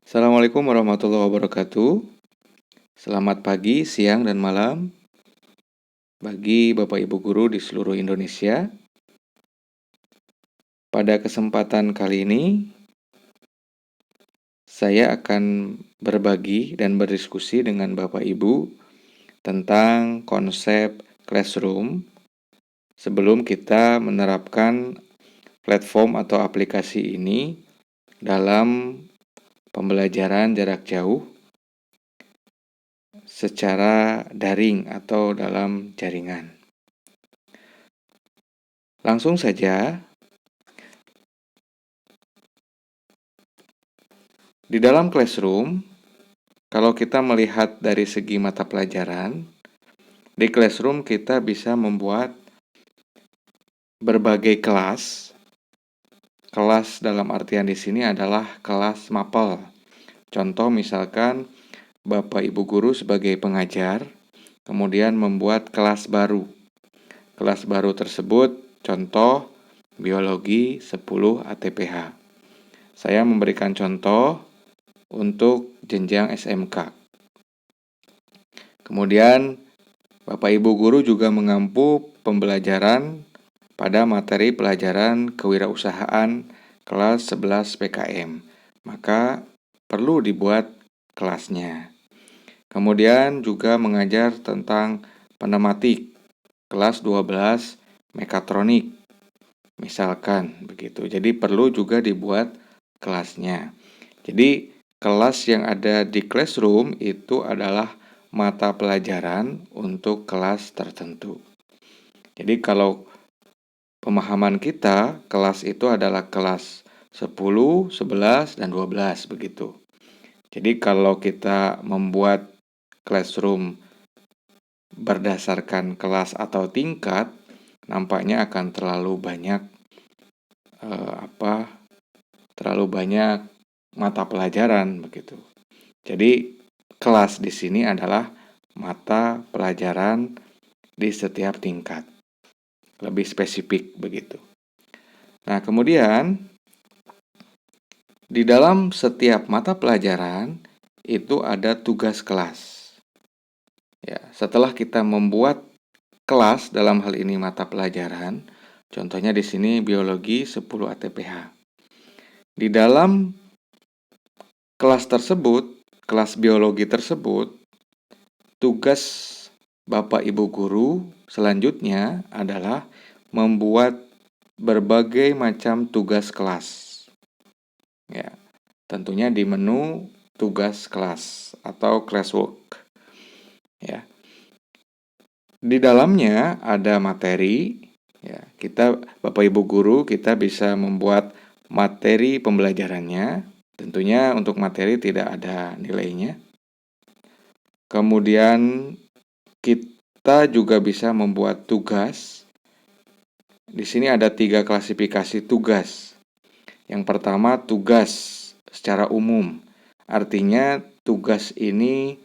Assalamualaikum warahmatullahi wabarakatuh. Selamat pagi, siang, dan malam bagi Bapak Ibu guru di seluruh Indonesia. Pada kesempatan kali ini, saya akan berbagi dan berdiskusi dengan Bapak Ibu tentang konsep classroom sebelum kita menerapkan platform atau aplikasi ini dalam pembelajaran jarak jauh secara daring atau dalam jaringan. Langsung saja, di dalam classroom, kalau kita melihat dari segi mata pelajaran, di classroom kita bisa membuat berbagai kelas. Kelas dalam artian di sini adalah kelas mapel. Contoh misalkan Bapak Ibu guru sebagai pengajar, kemudian membuat kelas baru. Kelas baru tersebut contoh biologi 10 ATPH. Saya memberikan contoh untuk jenjang SMK. Kemudian Bapak Ibu guru juga mengampu pembelajaran pada materi pelajaran kewirausahaan kelas 11 PKM. Maka perlu dibuat kelasnya. Kemudian juga mengajar tentang pneumatik kelas 12 mekatronik. Misalkan begitu. Jadi perlu juga dibuat kelasnya. Jadi kelas yang ada di classroom itu adalah mata pelajaran untuk kelas tertentu. Jadi kalau pemahaman kita, kelas itu adalah kelas 10, 11, dan 12 begitu. Jadi kalau kita membuat classroom berdasarkan kelas atau tingkat, nampaknya akan terlalu banyak mata pelajaran begitu. Jadi kelas di sini adalah mata pelajaran di setiap tingkat. Lebih spesifik begitu. Nah, kemudian di dalam setiap mata pelajaran itu ada tugas kelas. Ya, setelah kita membuat kelas dalam hal ini mata pelajaran, contohnya di sini biologi 10 ATPH. Di dalam kelas tersebut, kelas biologi tersebut, tugas Bapak Ibu guru selanjutnya adalah membuat berbagai macam tugas kelas. Ya, tentunya di menu tugas kelas atau classwork. Ya. Di dalamnya ada materi. Ya, Bapak Ibu guru kita bisa membuat materi pembelajarannya. Tentunya untuk materi tidak ada nilainya. Kemudian kita juga bisa membuat tugas. Di sini ada 3 klasifikasi tugas. Yang pertama, tugas secara umum. Artinya tugas ini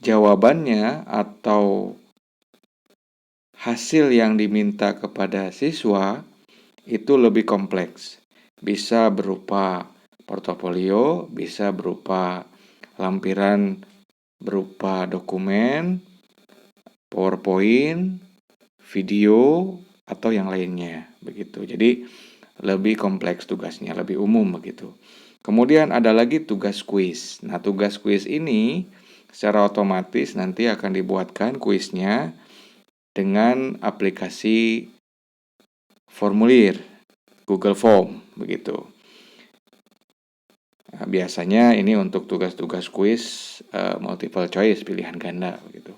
jawabannya atau hasil yang diminta kepada siswa itu lebih kompleks. Bisa berupa portofolio, bisa berupa lampiran berupa dokumen, PowerPoint, video, atau yang lainnya begitu. Jadi lebih kompleks tugasnya, lebih umum begitu. Kemudian ada lagi tugas kuis. Nah, tugas kuis ini secara otomatis nanti akan dibuatkan kuisnya dengan aplikasi formulir Google Form begitu. Nah, biasanya ini untuk tugas-tugas kuis multiple choice, pilihan ganda begitu.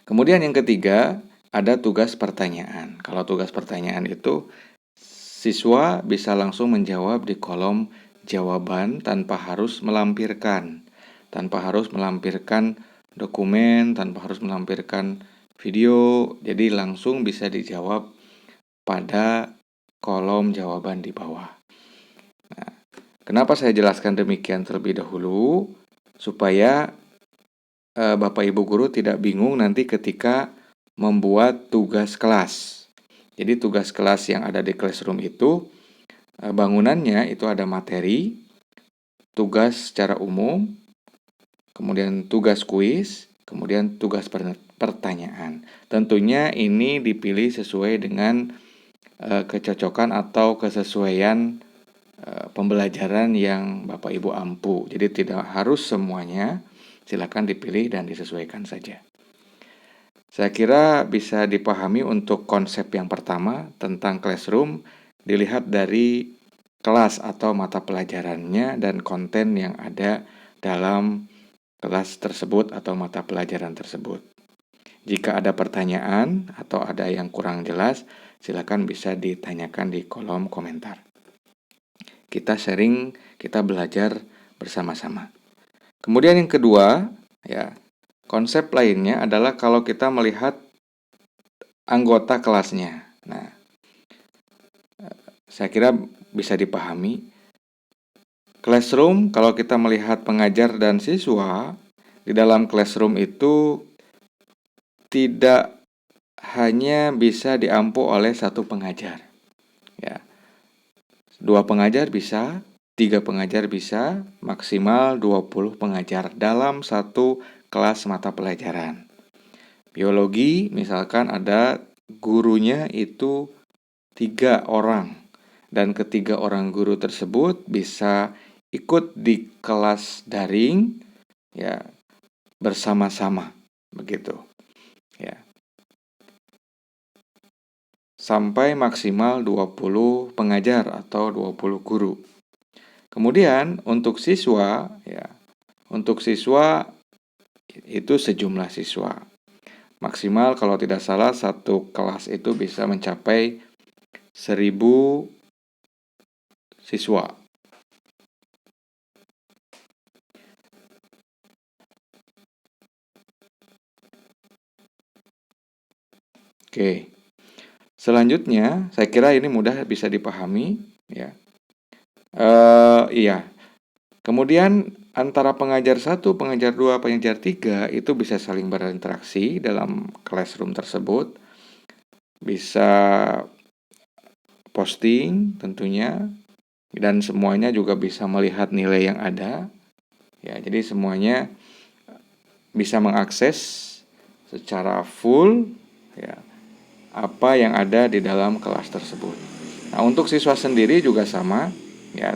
Kemudian yang ketiga, ada tugas pertanyaan. Kalau tugas pertanyaan itu siswa bisa langsung menjawab di kolom jawaban tanpa harus melampirkan dokumen, tanpa harus melampirkan video. Jadi langsung bisa dijawab pada kolom jawaban di bawah. Nah, kenapa saya jelaskan demikian terlebih dahulu? Supaya Bapak Ibu guru tidak bingung nanti ketika membuat tugas kelas. Jadi tugas kelas yang ada di classroom itu bangunannya itu ada materi, tugas secara umum, kemudian tugas kuis, kemudian tugas pertanyaan. Tentunya ini dipilih sesuai dengan kecocokan atau kesesuaian pembelajaran yang Bapak Ibu ampu. Jadi tidak harus semuanya, silakan dipilih dan disesuaikan saja. Saya kira bisa dipahami untuk konsep yang pertama tentang classroom dilihat dari kelas atau mata pelajarannya dan konten yang ada dalam kelas tersebut atau mata pelajaran tersebut. Jika ada pertanyaan atau ada yang kurang jelas, silakan bisa ditanyakan di kolom komentar. Kita sharing, kita belajar bersama-sama. Kemudian yang kedua, ya, konsep lainnya adalah kalau kita melihat anggota kelasnya. Nah, saya kira bisa dipahami. Classroom, kalau kita melihat pengajar dan siswa, di dalam classroom itu tidak hanya bisa diampu oleh satu pengajar. Ya, 2 pengajar bisa, 3 pengajar bisa, maksimal 20 pengajar dalam satu kelas mata pelajaran. Biologi, misalkan ada gurunya itu 3 orang, dan ketiga orang guru tersebut bisa ikut di kelas daring, ya, bersama-sama, begitu, ya. Sampai maksimal 20 pengajar atau 20 guru. Kemudian untuk siswa, ya, untuk siswa itu sejumlah siswa. Maksimal kalau tidak salah satu kelas itu bisa mencapai 1000 siswa. Oke. Selanjutnya, saya kira ini mudah bisa dipahami, ya. Iya. Kemudian antara pengajar 1, pengajar 2, pengajar 3 itu bisa saling berinteraksi dalam classroom tersebut. Bisa posting tentunya, dan semuanya juga bisa melihat nilai yang ada. Ya, jadi semuanya bisa mengakses secara full, ya, apa yang ada di dalam kelas tersebut. Nah, untuk siswa sendiri juga sama, ya,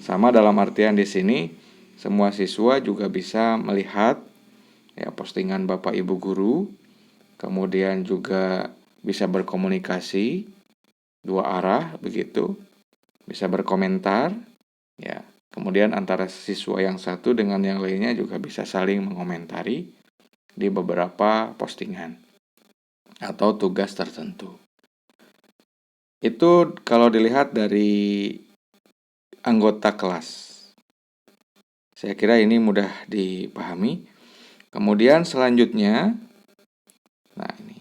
sama dalam artian di sini semua siswa juga bisa melihat, ya, postingan Bapak Ibu guru, kemudian juga bisa berkomunikasi 2 arah begitu, bisa berkomentar, ya. Kemudian antara siswa yang satu dengan yang lainnya juga bisa saling mengomentari di beberapa postingan atau tugas tertentu. Itu kalau dilihat dari anggota kelas. Saya kira ini mudah dipahami. Kemudian selanjutnya, nah ini,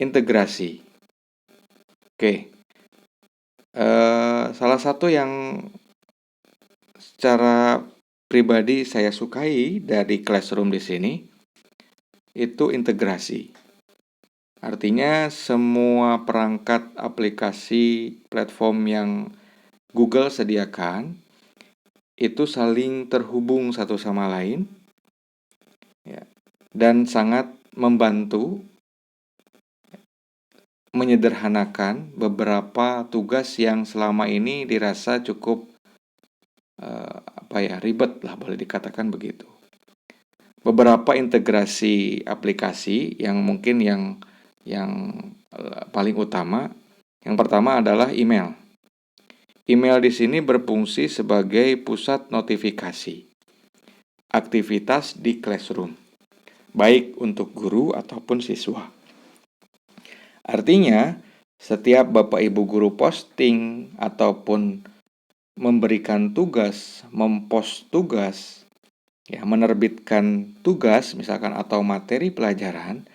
integrasi. Oke, salah satu yang secara pribadi saya sukai dari Classroom di sini itu integrasi. Artinya semua perangkat aplikasi platform yang Google sediakan itu saling terhubung satu sama lain, ya, dan sangat membantu menyederhanakan beberapa tugas yang selama ini dirasa cukup ribet lah, boleh dikatakan begitu. Beberapa integrasi aplikasi yang mungkin yang paling utama, yang pertama adalah email. Email di sini berfungsi sebagai pusat notifikasi aktivitas di Classroom, baik untuk guru ataupun siswa. Artinya, setiap Bapak Ibu guru posting ataupun memberikan tugas, mempost tugas, ya, menerbitkan tugas misalkan atau materi pelajaran,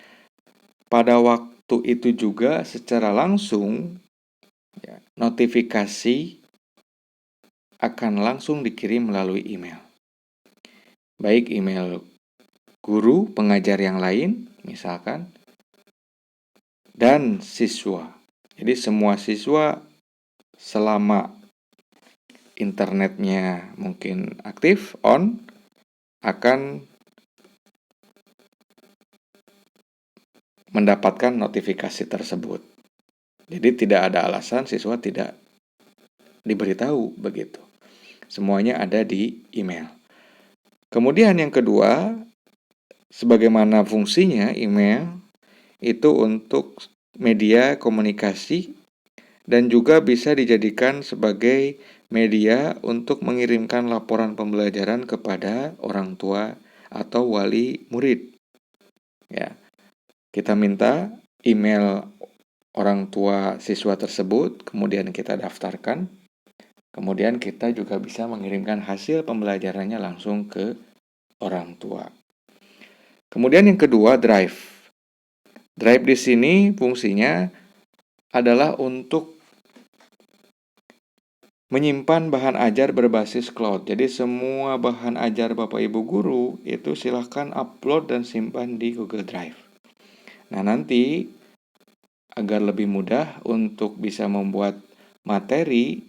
pada waktu itu juga secara langsung, ya, notifikasi akan langsung dikirim melalui email. Baik email guru, pengajar yang lain misalkan, dan siswa. Jadi semua siswa selama internetnya mungkin aktif, on, akan mendapatkan notifikasi tersebut. Jadi tidak ada alasan siswa tidak diberitahu begitu. Semuanya ada di email. Kemudian yang kedua, sebagaimana fungsinya email itu untuk media komunikasi dan juga bisa dijadikan sebagai media untuk mengirimkan laporan pembelajaran kepada orang tua atau wali murid. Ya, kita minta email orang tua siswa tersebut, kemudian kita daftarkan. Kemudian kita juga bisa mengirimkan hasil pembelajarannya langsung ke orang tua. Kemudian yang kedua, Drive. Drive di sini fungsinya adalah untuk menyimpan bahan ajar berbasis cloud. Jadi semua bahan ajar Bapak Ibu guru itu silahkan upload dan simpan di Google Drive. Nah, nanti agar lebih mudah untuk bisa membuat materi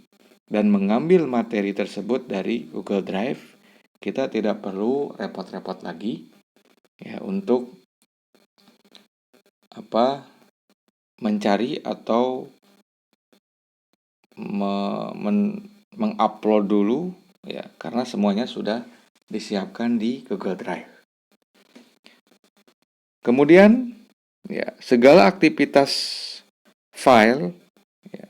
dan mengambil materi tersebut dari Google Drive, kita tidak perlu repot-repot lagi ya untuk mencari atau mengupload dulu ya, karena semuanya sudah disiapkan di Google Drive. Kemudian ya, segala aktivitas file ya,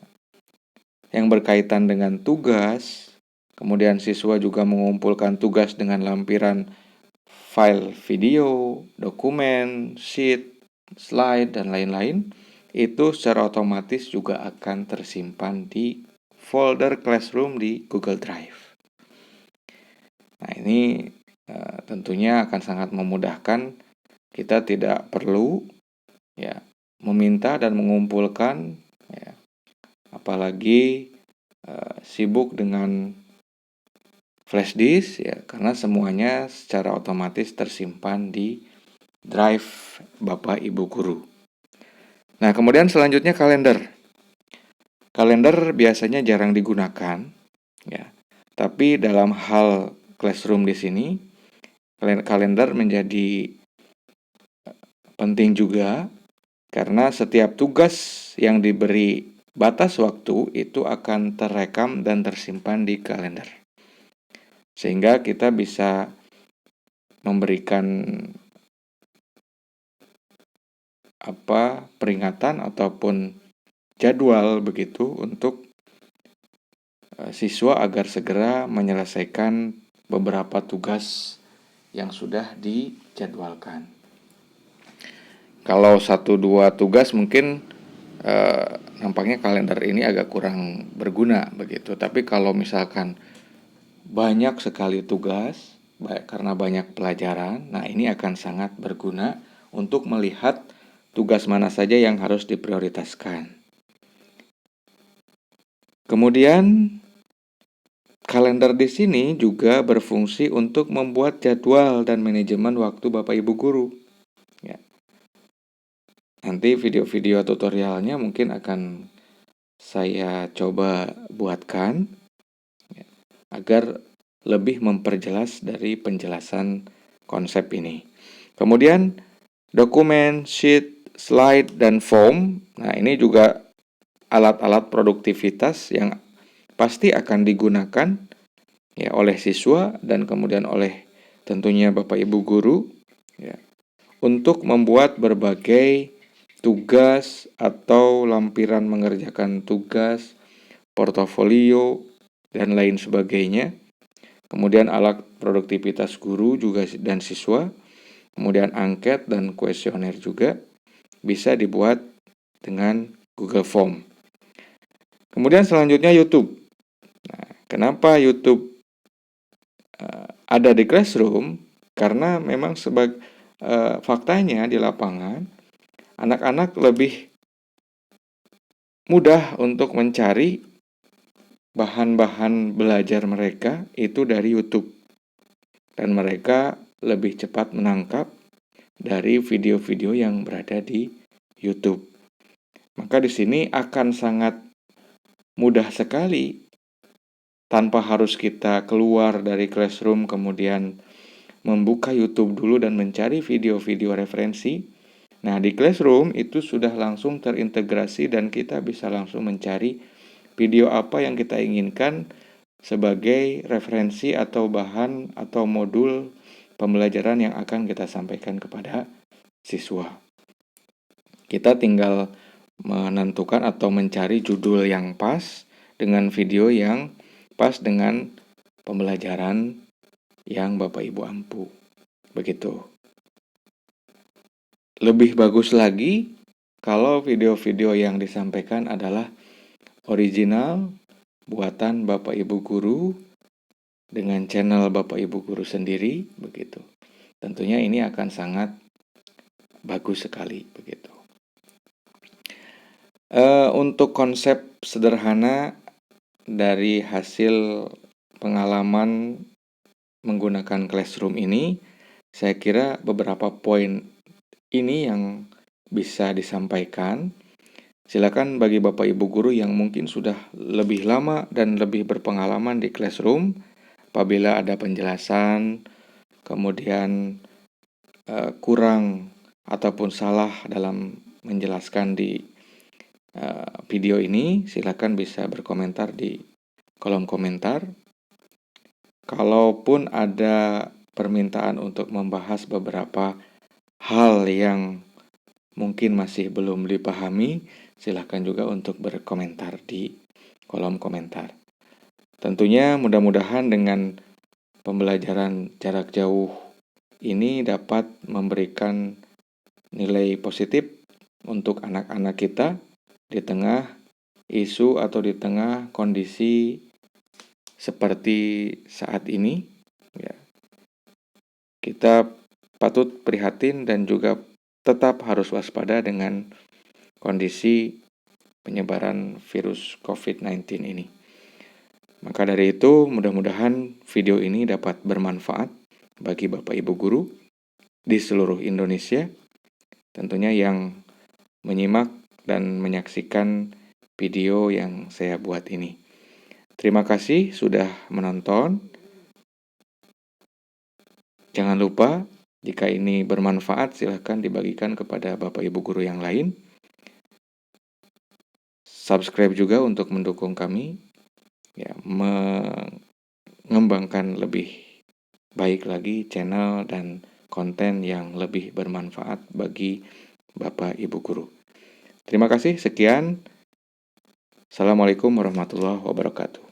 yang berkaitan dengan tugas, kemudian siswa juga mengumpulkan tugas dengan lampiran file video, dokumen, sheet, slide, dan lain-lain, itu secara otomatis juga akan tersimpan di folder Classroom di Google Drive. Nah, ini tentunya akan sangat memudahkan. Kita tidak perlu ya meminta dan mengumpulkan ya, apalagi sibuk dengan flash disk ya, karena semuanya secara otomatis tersimpan di Drive Bapak Ibu guru. Nah, kemudian selanjutnya kalender. Kalender biasanya jarang digunakan ya. Tapi dalam hal Classroom di sini kalender menjadi penting juga karena setiap tugas yang diberi batas waktu itu akan terekam dan tersimpan di kalender. Sehingga kita bisa memberikan peringatan ataupun jadwal begitu untuk siswa agar segera menyelesaikan beberapa tugas yang sudah dijadwalkan. Kalau 1-2 tugas mungkin nampaknya kalender ini agak kurang berguna begitu. Tapi kalau misalkan banyak sekali tugas, karena banyak pelajaran, nah ini akan sangat berguna untuk melihat tugas mana saja yang harus diprioritaskan. Kemudian kalender di sini juga berfungsi untuk membuat jadwal dan manajemen waktu Bapak Ibu guru. Ya. Nanti video-video tutorialnya mungkin akan saya coba buatkan ya, agar lebih memperjelas dari penjelasan konsep ini. Kemudian dokumen, sheet, slide, dan form. Nah, ini juga alat-alat produktivitas yang pasti akan digunakan ya oleh siswa dan kemudian oleh tentunya Bapak Ibu guru ya, untuk membuat berbagai tugas atau lampiran mengerjakan tugas, portofolio, dan lain sebagainya. Kemudian alat produktivitas guru juga dan siswa, kemudian angket dan kuesioner juga bisa dibuat dengan Google Form. Kemudian selanjutnya YouTube. Nah, kenapa YouTube ada di Classroom? Karena memang faktanya di lapangan anak-anak lebih mudah untuk mencari bahan-bahan belajar mereka itu dari YouTube. Dan mereka lebih cepat menangkap dari video-video yang berada di YouTube. Maka di sini akan sangat mudah sekali tanpa harus kita keluar dari Classroom kemudian membuka YouTube dulu dan mencari video-video referensi. Nah, di Classroom itu sudah langsung terintegrasi dan kita bisa langsung mencari video apa yang kita inginkan sebagai referensi atau bahan atau modul pembelajaran yang akan kita sampaikan kepada siswa. Kita tinggal menentukan atau mencari judul yang pas dengan video yang pas dengan pembelajaran yang Bapak Ibu ampu. Begitu. Lebih bagus lagi kalau video-video yang disampaikan adalah original buatan Bapak Ibu guru dengan channel Bapak Ibu guru sendiri, begitu. Tentunya ini akan sangat bagus sekali, begitu. Untuk konsep sederhana dari hasil pengalaman menggunakan Classroom ini, saya kira beberapa poin ini yang bisa disampaikan. Silakan bagi Bapak Ibu guru yang mungkin sudah lebih lama dan lebih berpengalaman di Classroom, apabila ada penjelasan, kemudian kurang ataupun salah dalam menjelaskan di video ini, silakan bisa berkomentar di kolom komentar. Kalaupun ada permintaan untuk membahas beberapa hal yang mungkin masih belum dipahami, silakan juga untuk berkomentar di kolom komentar. Tentunya mudah-mudahan dengan pembelajaran jarak jauh ini dapat memberikan nilai positif untuk anak-anak kita di tengah isu atau di tengah kondisi seperti saat ini. Ya. Kita patut prihatin dan juga tetap harus waspada dengan kondisi penyebaran virus COVID-19 ini. Maka dari itu, mudah-mudahan video ini dapat bermanfaat bagi Bapak Ibu guru di seluruh Indonesia, tentunya yang menyimak dan menyaksikan video yang saya buat ini. Terima kasih sudah menonton. Jangan lupa, jika ini bermanfaat, silakan dibagikan kepada Bapak Ibu guru yang lain. Subscribe juga untuk mendukung kami, ya, mengembangkan lebih baik lagi channel dan konten yang lebih bermanfaat bagi Bapak Ibu guru. Terima kasih, sekian. Assalamualaikum warahmatullahi wabarakatuh.